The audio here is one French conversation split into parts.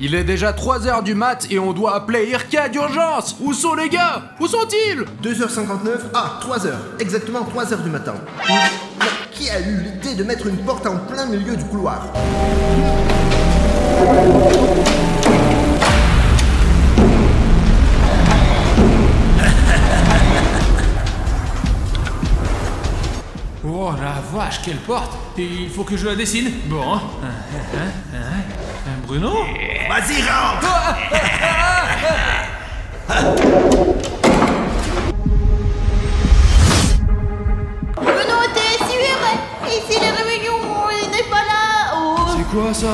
Il est déjà 3h du mat et on doit appeler Irka d'urgence. Où sont les gars? Où sont-ils? 2h59, 3h, exactement 3h du matin. Mais qui a eu l'idée de mettre une porte en plein milieu du couloir? Oh la vache, quelle porte! Il faut que je la dessine. Bon. Bruno? Vas-y, rentre! Bruno, t'es sûr? Ici, les réunions, il n'est pas là. Oh, C'est quoi ça?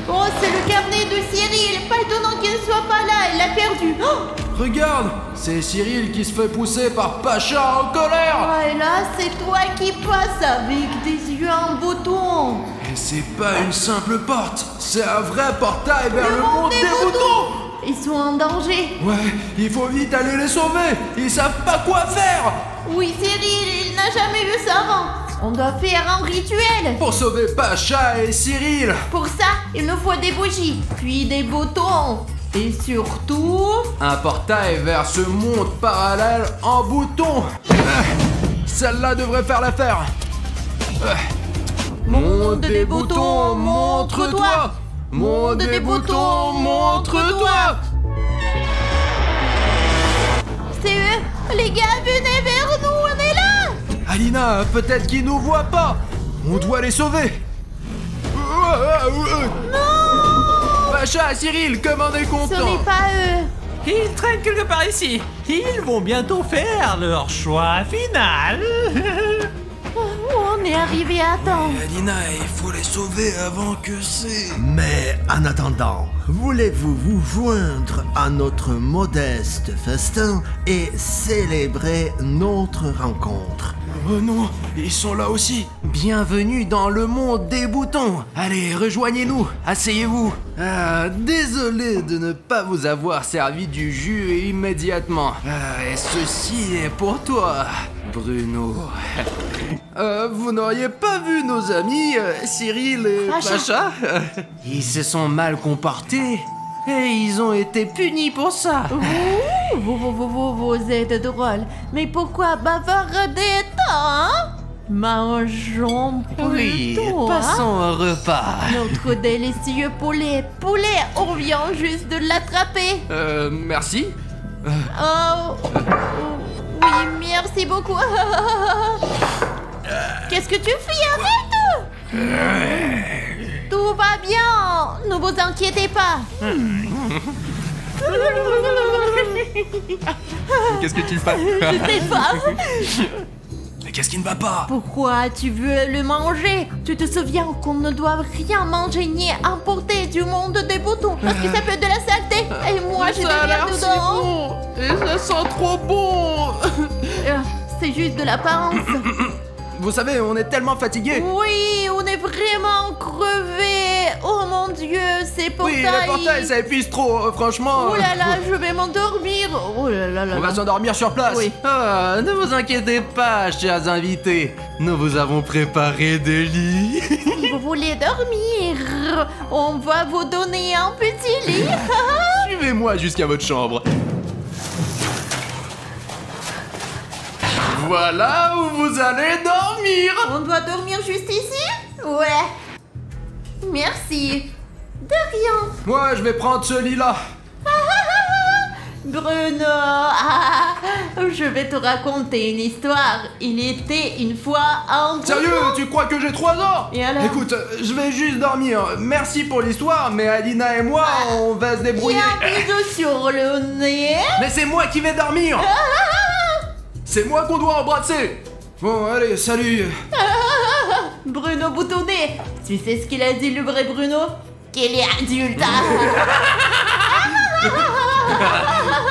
oh c'est le carnet de Cyril. Pas étonnant qu'il ne soit pas là, il l'a perdu. Oh, Regarde, c'est Cyril qui se fait pousser par Pacha en colère. oh, et là, c'est toi qui passes avec des yeux en bouton. Et c'est pas une simple porte, c'est un vrai portail vers le monde des boutons. Ils sont en danger. Ouais, il faut vite aller les sauver. Ils savent pas quoi faire. Oui, Cyril, il n'a jamais vu ça avant. On doit faire un rituel. Pour sauver Pacha et Cyril. Pour ça, il nous faut des bougies, puis des boutons. Et surtout... Un portail vers ce monde parallèle en bouton. Celle-là devrait faire l'affaire. Monde des boutons, montre-toi. Monde des boutons, montre-toi. C'est eux. Les gars, venez vers nous, on est là. Alina, peut-être qu'ils nous voient pas. On doit les sauver. Non. Pacha, Cyril, comme on est Ce content. n'est pas eux. Ils traînent quelque part ici. Ils vont bientôt faire leur choix final. On est arrivé à temps. Alina, il faut les sauver avant que c'est... Mais en attendant, voulez-vous vous joindre à notre modeste festin et célébrer notre rencontre? Oh non, ils sont là aussi. Bienvenue dans le monde des boutons. Allez, rejoignez-nous, asseyez-vous. Désolé de ne pas vous avoir servi du jus immédiatement. Et ceci est pour toi, Bruno. Vous n'auriez pas vu nos amis, Cyril et Pacha? Ils se sont mal comportés et ils ont été punis pour ça. Vous êtes drôle. Mais pourquoi bavarder tant, hein? Mangeons Oui, plutôt, passons hein? au repas. Notre délicieux poulet. Poulet, on vient juste de l'attraper. Merci. Oh, oui, merci beaucoup. Qu'est-ce que tu fais? Arrête! Tout va bien. Ne vous inquiétez pas. Qu'est-ce que tu fais? Je sais pas. Mais qu'est-ce qui ne va pas? Pourquoi tu veux le manger? Tu te souviens qu'on ne doit rien manger ni importer du monde des boutons parce que ça peut être de la saleté. Et moi, j'ai des Ça a liens l'air si dedans. bon. Et ça sent trop bon. C'est juste de l'apparence. Vous savez, on est tellement fatigués. Oui, on est vraiment crevés. Oh mon Dieu, ces portails. Oui, le portail, ça épuise trop, franchement. Oh là là, je vais m'endormir. Oh là là là. On va s'endormir sur place. Oui. Ne vous inquiétez pas, chers invités. Nous vous avons préparé des lits. Si vous voulez dormir, on va vous donner un petit lit. Suivez-moi jusqu'à votre chambre. Voilà où vous allez dormir. On doit dormir juste ici? Ouais. Merci. De rien. Moi, je vais prendre ce lit-là. Bruno, je vais te raconter une histoire. Il était une fois un Sérieux, Bruno. tu crois que j'ai 3 ans? Et alors? Écoute, je vais juste dormir. Merci pour l'histoire, mais Alina et moi, on va se Il y débrouiller. a un bisou sur le nez. Mais c'est moi qui vais dormir. C'est moi qu'on doit embrasser. Bon, allez, salut. Bruno boutonné. Tu sais ce qu'il a dit, le vrai Bruno? Qu'il est adulte.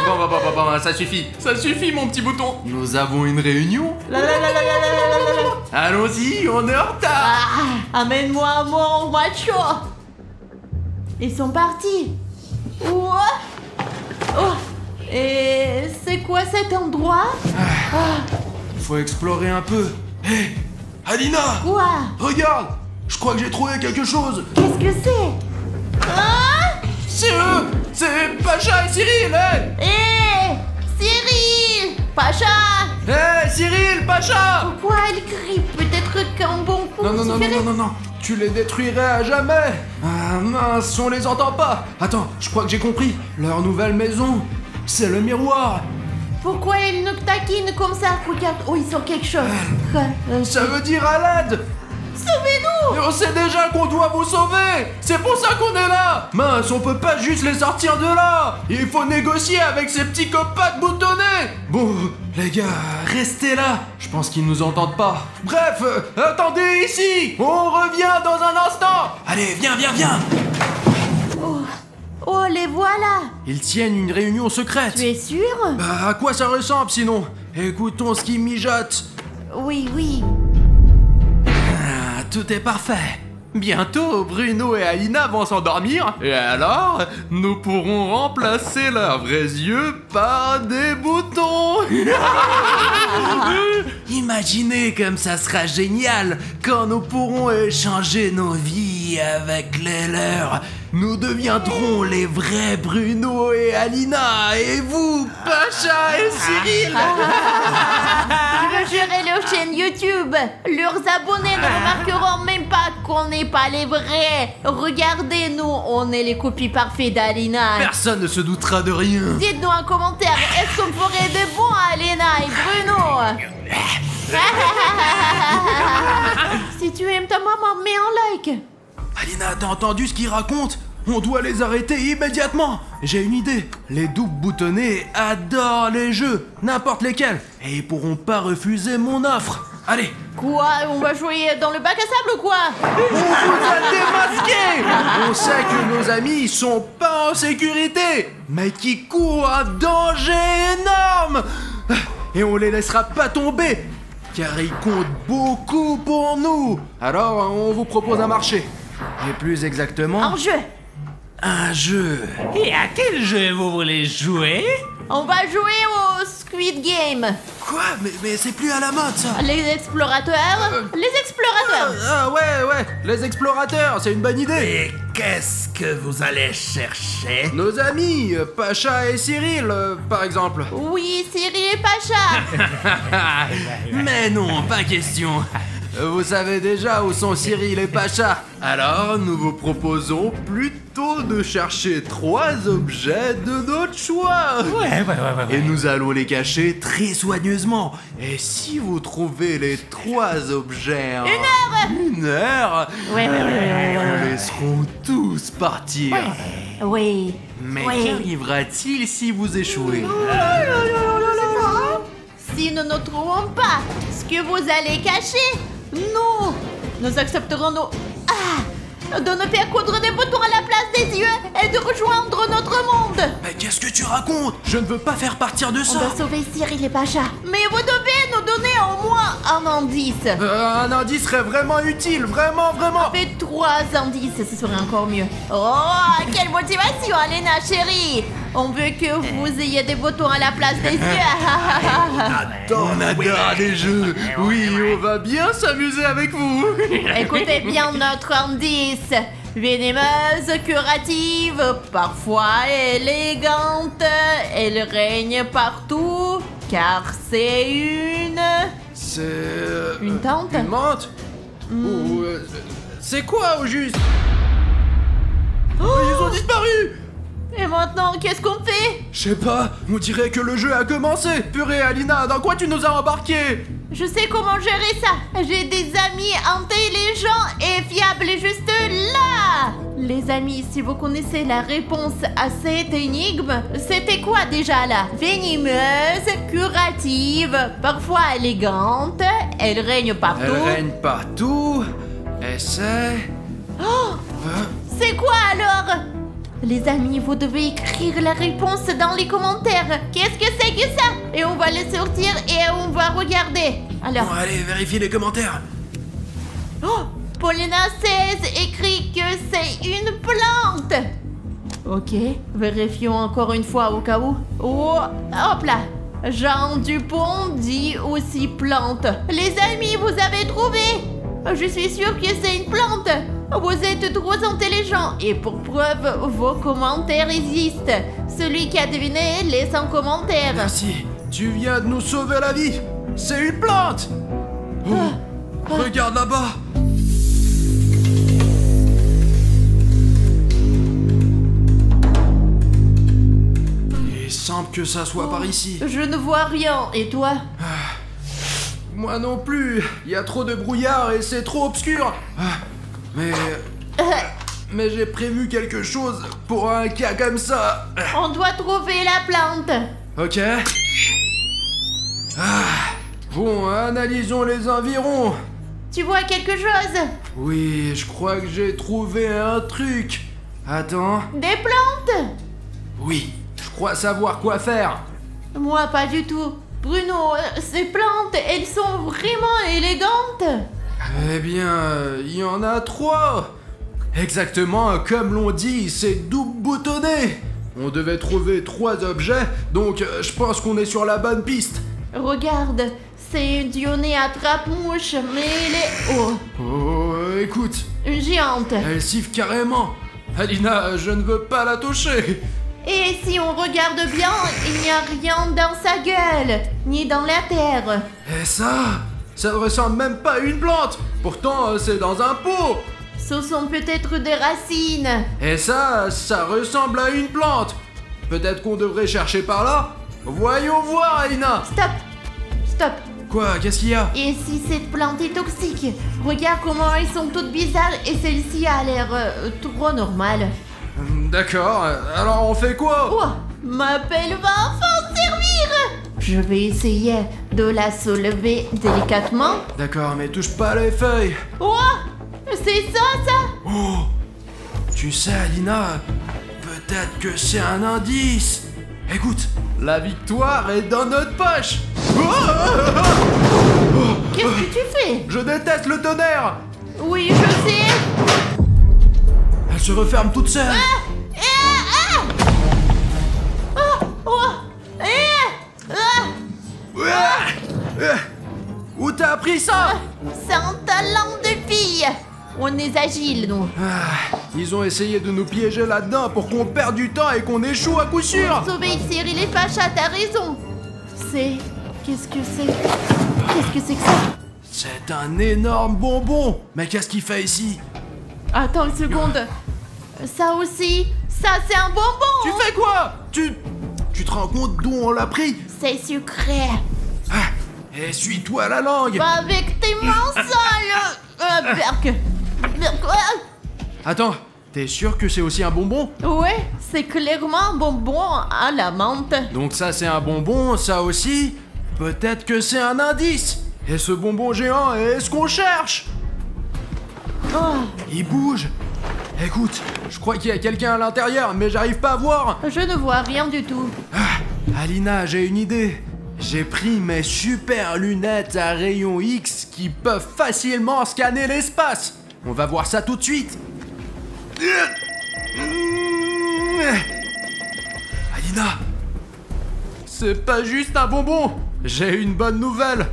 Bon, ça suffit. Ça suffit, mon petit bouton. Nous avons une réunion. Allons-y, on est en retard. Amène-moi mon macho. Ils sont partis. Ouah. Oh. Et c'est quoi cet endroit? Faut explorer un peu. Hé, Alina, Quoi? regarde. Je crois que j'ai trouvé quelque chose. Qu'est-ce que c'est? Ah? C'est eux. Cyril, hé! Hé Cyril Pacha Cyril, Pacha! Pourquoi elle crie? Peut-être qu'un bon coup suffirait. Non. Tu les détruirais à jamais. Ah mince, on les entend pas. Attends, je crois que j'ai compris. Leur nouvelle maison, c'est le miroir. Pourquoi ils nous taquinent comme ça? Regarde, oh, ils sont quelque chose. Ça veut dire à l'aide. Sauvez-nous! Et on sait déjà qu'on doit vous sauver. C'est pour ça qu'on est là. Mince, on peut pas juste les sortir de là. Il faut négocier avec ces petits copains boutonnés. Bon, les gars, restez là. Je pense qu'ils nous entendent pas. Bref, attendez ici. On revient dans un instant. Allez, viens. Oh, les voilà! Ils tiennent une réunion secrète. Tu es sûr? Bah, à quoi ça ressemble sinon? Écoutons ce qu'ils mijotent. Oui. Ah, tout est parfait. Bientôt, Bruno et Alina vont s'endormir. Et alors, nous pourrons remplacer leurs vrais yeux par des boutons. Imaginez comme ça sera génial quand nous pourrons échanger nos vies avec les leurs. Nous deviendrons les vrais Bruno et Alina. Et vous, Pacha et Cyril. Je veux gérer leur chaîne YouTube. Leurs abonnés ne remarqueront même pas qu'on n'est pas les vrais. Regardez, nous, on est les copies parfaites d'Alina. Personne ne se doutera de rien. Dites-nous en commentaire, est-ce qu'on ferait de bons Alina et Bruno? Si tu aimes ta maman, mets un like. Alina, t'as entendu ce qu'ils racontent? On doit les arrêter immédiatement. J'ai une idée. Les doubles boutonnés adorent les jeux, n'importe lesquels. Et ils pourront pas refuser mon offre. Allez, Quoi? On va jouer dans le bac à sable ou quoi? on vous a démasqué. On sait que nos amis sont pas en sécurité, mais qui courent un danger énorme. Et on les laissera pas tomber, car ils comptent beaucoup pour nous. Alors, on vous propose un marché. Et plus exactement, Un jeu. un jeu. Et à quel jeu vous voulez jouer? On va jouer au Squid Game. Quoi? Mais c'est plus à la mode, ça. Les explorateurs. Les explorateurs. Ah ouais, les explorateurs, c'est une bonne idée. Et qu'est-ce que vous allez chercher? Nos amis, Pacha et Cyril, par exemple. Oui, Cyril et Pacha. Mais non, pas question. Vous savez déjà où sont Cyril et Pacha. Alors, nous vous proposons plutôt de chercher 3 objets de notre choix. Ouais. Et nous allons les cacher très soigneusement. Et si vous trouvez les 3 objets en une heure, Ouais. nous laisserons tous partir. Oui. Mais Oui. qu'arrivera-t-il si vous échouez? Si nous ne trouvons pas ce que vous allez cacher, nous accepterons de nous faire coudre des boutons à la place des yeux et de rejoindre notre monde. Mais qu'est-ce que tu racontes? Je ne veux pas faire partir de On ça. doit sauver Cyril et Pacha. Mais vous devez nous donner au moins un indice. Un indice serait vraiment utile, vraiment. Faites 3 indices, ce serait encore mieux. Oh, quelle motivation, Alena, chérie. On veut que vous ayez des boutons à la place des yeux. On adore les jeux. Oui, on va bien s'amuser avec vous. Écoutez bien notre indice. Vénémeuse, curative, parfois élégante, elle règne partout, car c'est C'est... Une tente? Une menthe? Ou... c'est quoi au juste? Ils ont disparu. Et maintenant, qu'est-ce qu'on fait? Je sais pas, on dirait que le jeu a commencé. Purée, Alina, dans quoi tu nous as embarqués? Je sais comment gérer ça. J'ai des amis intelligents et fiables juste là. Les amis, si vous connaissez la réponse à cette énigme, c'était quoi déjà là? Vénémeuse, curative, parfois élégante, elle règne partout. Elle règne partout. Et c'est... C'est quoi alors? Les amis, vous devez écrire la réponse dans les commentaires. Qu'est-ce que c'est que ça? Et on va le sortir et on va regarder. Alors, Bon, allez, vérifie les commentaires. Paulina 16 écrit que c'est une plante. Ok, vérifions encore une fois au cas où. Oh, hop là. Jean Dupont dit aussi plante. Les amis, vous avez trouvé? Je suis sûre que c'est une plante. Vous êtes trop intelligents et pour preuve, vos commentaires existent. Celui qui a deviné laisse un commentaire. Merci, tu viens de nous sauver la vie. C'est une plante. Oh, regarde là-bas. Il semble que ça soit par ici. Je ne vois rien, et toi? Moi non plus, il y a trop de brouillard et c'est trop obscur. Mais j'ai prévu quelque chose pour un cas comme ça. On doit trouver la plante. Ok. Bon, analysons les environs. Tu vois quelque chose? Oui, je crois que j'ai trouvé un truc. Attends. Des plantes? Oui, je crois savoir quoi faire. Moi, pas du tout. Bruno, ces plantes, elles sont vraiment élégantes. Eh bien, il y en a 3. Exactement comme l'on dit, c'est double boutonné. On devait trouver 3 objets, donc je pense qu'on est sur la bonne piste. Regarde, c'est une Dionée à trappe-mouche, mais elle est... Oh, Oh, écoute, une géante. elle siffle carrément. Alina, je ne veux pas la toucher. Et si on regarde bien, il n'y a rien dans sa gueule, ni dans la terre. Et ça ne ressemble même pas à une plante. Pourtant, c'est dans un pot. Ce sont peut-être des racines. Et ça ressemble à une plante. Peut-être qu'on devrait chercher par là. Voyons voir, Alina. Stop. Stop. Quoi? Qu'est-ce qu'il y a? Et si cette plante est toxique? Regarde comment elles sont toutes bizarres et celle-ci a l'air trop normale. D'accord, alors on fait quoi? Oh, ma pelle va enfin servir. Je vais essayer de la soulever délicatement. D'accord, mais touche pas les feuilles. Oh, c'est ça? Oh, tu sais, Alina, peut-être que c'est un indice. Écoute, la victoire est dans notre poche. Qu'est-ce que tu fais? Je déteste le tonnerre. Oui, je sais. Elle se referme toute seule. Où t'as appris ça? C'est un talent de fille. On est agile, nous. Ils ont essayé de nous piéger là-dedans pour qu'on perde du temps et qu'on échoue à coup sûr. Sauver Cyril et Pacha, t'as raison. C'est... Qu'est-ce que c'est? Qu'est-ce que c'est que ça? C'est un énorme bonbon. Mais qu'est-ce qu'il fait ici? Attends une seconde. Ça aussi, ça c'est un bonbon. Tu fais quoi? Tu te rends compte d'où on l'a pris? C'est sucré. Essuie-toi la langue. Pas avec tes mains sales. Berk. Attends, t'es sûr que c'est aussi un bonbon? Ouais, c'est clairement un bonbon à la menthe. Donc ça c'est un bonbon, ça aussi? Peut-être que c'est un indice. Et ce bonbon géant est ce qu'on cherche. Oh, Il bouge. Écoute, je crois qu'il y a quelqu'un à l'intérieur, mais j'arrive pas à voir. je ne vois rien du tout. Alina, j'ai une idée. J'ai pris mes super lunettes à rayon X qui peuvent facilement scanner l'espace. On va voir ça tout de suite. Alina, c'est pas juste un bonbon. J'ai une bonne nouvelle.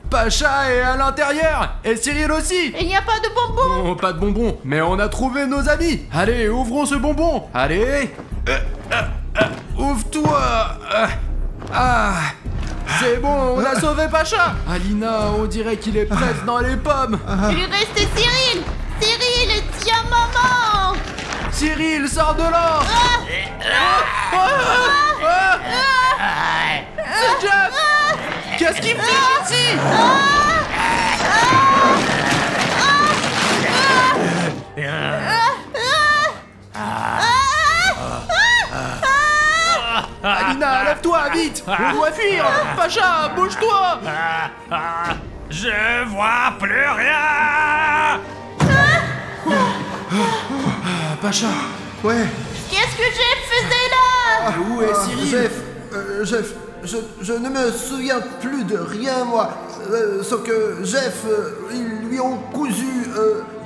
Pacha est à l'intérieur et Cyril aussi. Il n'y a pas de bonbon. Non, pas de bonbon, mais on a trouvé nos amis. Allez, ouvrons ce bonbon. Allez. Ouvre-toi. C'est bon, on a sauvé Pacha. Alina, on dirait qu'il est presque dans les pommes. Il reste Cyril. Cyril, tiens maman. Cyril, sors de là. C'est Jeff. Qu'est-ce qu'il fait ici? Alina, lève-toi, vite. On doit fuir. Pacha, bouge-toi. Je vois plus rien. Pacha, Ouais. Qu'est-ce que j'ai faisait là? où est Cyril? Jeff, je ne me souviens plus de rien, moi. Sauf que Jeff, ils lui ont cousu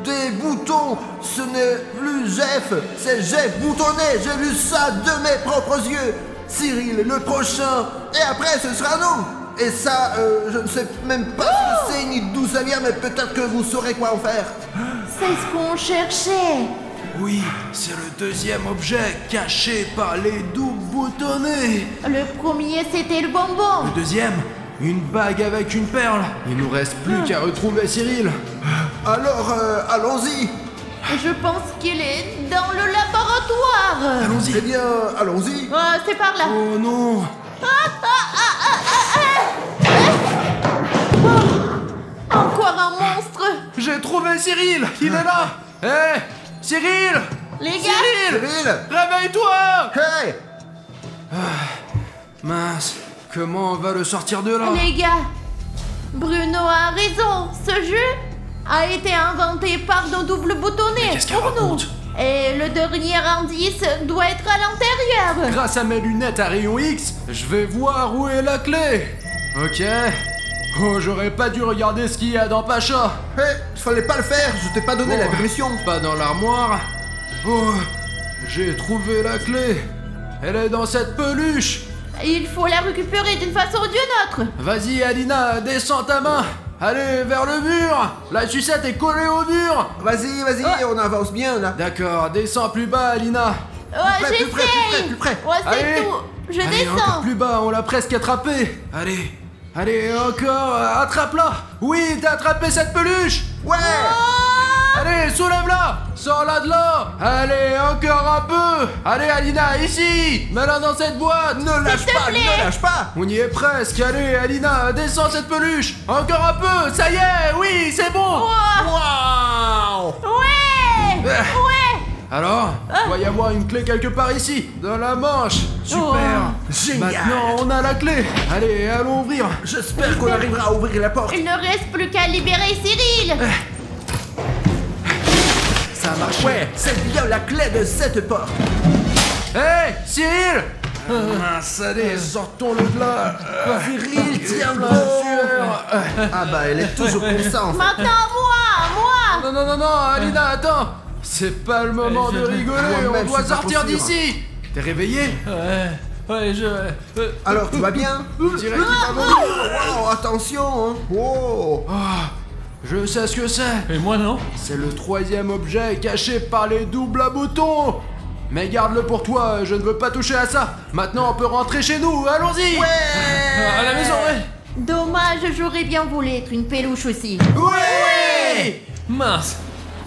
des boutons. Ce n'est plus Jeff, c'est Jeff boutonné. J'ai vu ça de mes propres yeux. Cyril, le prochain. Et après, ce sera nous. Et ça, je ne sais même pas ce que c'est ni d'où ça vient, mais peut-être que vous saurez quoi en faire. C'est ce qu'on cherchait. Oui, c'est le deuxième objet caché par les doubles boutonnés. Le premier, c'était le bonbon. Le deuxième, une bague avec une perle. Il nous reste plus qu'à retrouver Cyril. Alors, allons-y. Je pense qu'il est dans le laboratoire. Allons-y. Eh bien, allons-y. C'est par là. Oh non. Encore un monstre. J'ai trouvé Cyril. Il est là. Hé, Cyril. Les gars, Cyril. Réveille-toi. Hey. Mince, comment on va le sortir de là? les gars, Bruno a raison. Ce jeu a été inventé par nos doubles boutonnés. Mais qu'est-ce qu'elle pour nous. raconte? Et le dernier indice doit être à l'intérieur. Grâce à mes lunettes à rayon X, je vais voir où est la clé. Ok. Oh, j'aurais pas dû regarder ce qu'il y a dans Pacha. Fallait pas le faire, je t'ai pas donné la permission. Pas dans l'armoire. Oh, j'ai trouvé la clé. Elle est dans cette peluche. Il faut la récupérer d'une façon ou d'une autre. Vas-y, Alina, descends ta main. Allez, vers le mur. La sucette est collée au mur. Vas-y, on avance bien là. D'accord, descends plus bas, Alina. Plus près, J'essaye. plus près. C'est Allez. tout. Je Allez, encore descends. plus bas, on l'a presque attrapé. Allez, encore, attrape-la. Oui, t'as attrapé cette peluche. Ouais. Allez, soulève-la. Sors-la de là. Allez, encore un peu. Allez, Alina, ici. Mets-la dans cette boîte. Ne lâche te pas, plaît. ne lâche pas. On y est presque. Allez, Alina, descends cette peluche. Encore un peu. Ça y est, oui, c'est bon. Waouh. Ouais. Euh. Ouais. Alors, il doit y avoir une clé quelque part ici, dans la manche. Super. Génial. Maintenant, on a la clé. Allez, allons ouvrir. J'espère qu'on arrivera à ouvrir la porte. Il ne reste plus qu'à libérer Cyril. Ça a marché. Ouais, c'est bien la clé de cette porte. Hé, Cyril. Mince, allez, sortons-le de là. Cyril, tiens La bon. sueur. Ah bah, elle est toujours comme ça en fait. Maintenant, moi. Non, Alina, attends. C'est pas le moment de rigoler, Moi-même, on doit je suis pas sortir trop sûr. d'ici. T'es réveillé? Ouais, Alors, tu vas bien? On dirait qu'il va mourir. Oh, attention, hein. Oh. Je sais ce que c'est. Et moi non. C'est le troisième objet caché par les doubles à boutons. Mais garde-le pour toi, je ne veux pas toucher à ça. Maintenant, on peut rentrer chez nous, allons-y. À la maison, ouais. Dommage, j'aurais bien voulu être une peluche aussi. Ouais. Mince.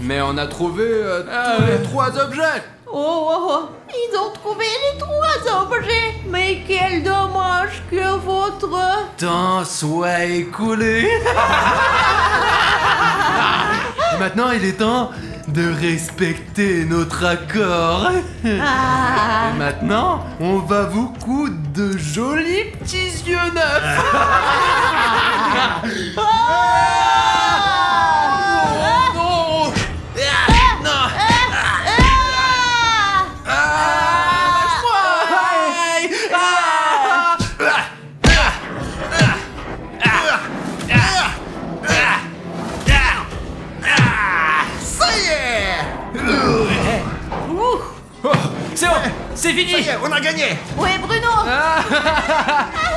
Mais on a trouvé tous les trois objets. Ils ont trouvé les trois objets. Mais quel dommage que votre... Temps soit écoulé. Maintenant, il est temps de respecter notre accord. Et maintenant, on va vous coudre de jolis petits yeux neufs. Non. Ça y est. C'est bon, c'est fini. Ça y est, on a gagné. Ouais, Bruno.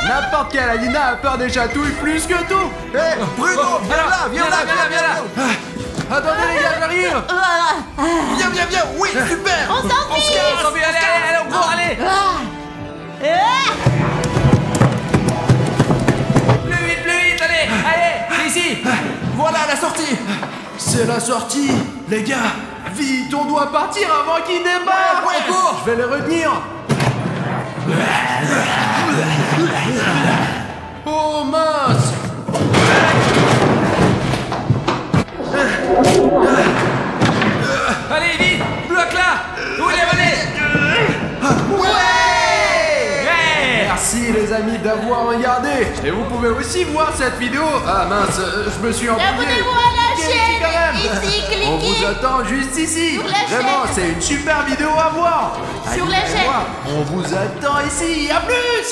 N'importe quelle Alina a peur des chatouilles plus que tout. Hé, Bruno, viens là, viens là, viens là. Attendez les gars, j'arrive. Viens, oui, super. On s'en fiche. Allez, on court, allez. Plus vite, allez, c'est ici. Voilà la sortie. C'est la sortie. Les gars, vite, on doit partir avant qu'ils débarquent. Ouais, cours. Je vais les retenir. Oh mince. Allez, vite, bloque-la. Où est la volée? Ouais. Merci les amis d'avoir regardé. Et vous pouvez aussi voir cette vidéo. Ah mince, je me suis embrouillé. Abonnez-vous à la Cliquez chaîne. quand même. Ici, On vous cliquez. attend juste ici. Sur la Vraiment, chaîne. c'est une super vidéo à voir. Sur Allez, la allez chaîne. voir. On vous attend ici. À plus.